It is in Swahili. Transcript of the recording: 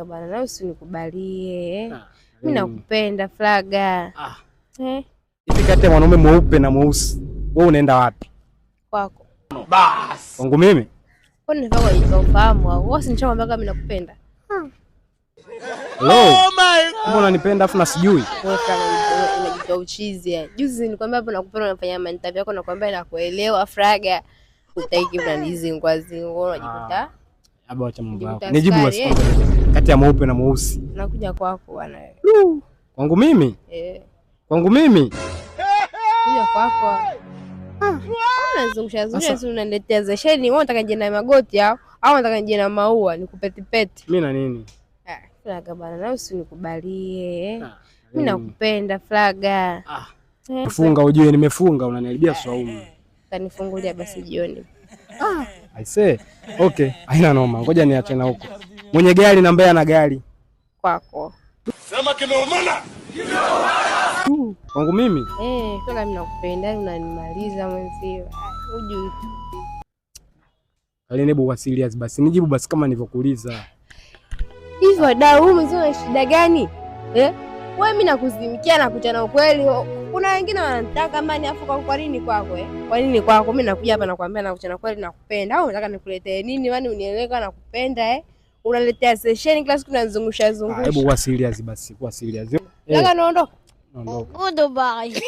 Bana na usinikubalie. Mimi nakupenda Flaga. Hivi kati ya mwanaume mweupe na mweusi, wewe unaenda wapi? Kwako. Bas. Kwangu mimi? Kwani nataka ufahamu au wewe usinichomwambia kama mimi nakupenda? Hello. Oh my God. Mbona unanipenda afu na sijui? Wewe unajitoa uchizi ya. Juzi nilikwambia hapo nakupenda unafanya interview yako nakwambia nakuelewa Flaga. Utaiki unanizi ngwazi unajikuta. Aba acha mambo yako. Nijibu basi. Kati ya mweupe na mweusi. Nakuja kwako bwana wewe. Kwangu mimi? Kwangu mimi? Kuja kwako. Unazungusha unaniletea zesheni, wewe unataka nje na magoti au unataka nje na maua nikupetipeti? Mimi na nini? Flaga bana na usinikubalie. Mimi nakupenda Flaga. Funga ujue nimefunga unaniharibia swaumu. Kanifungulia basi jioni. I say, okay, haina noma. Ngoja niache na huko. Mwenye gari na mbaya na gari. Kwako. Sema kimeumana. Kwangu mimi? Flaga mimi nakupenda, unanimaliza mwenzio. Hujui. Alinebu wa serious basi. Nijibu basi kama nilivyokuuliza. Hivyo dau mzee shida gani? Wewe mimi nakuzimikia na kuchana ukweli. Kuna wengine wanataka mani afu kwa nini kwako Kwa nini kwako? Mimi nakuja hapa nakwambia na kuchana kweli nakupenda. Au unataka nikuletee nini? Mani unieleweka nakupenda Unaletea session kila siku unazungusha zungusha. Hebu wa serious basi, kwa serious. Nataka naondoka. Ondoka. Goodbye.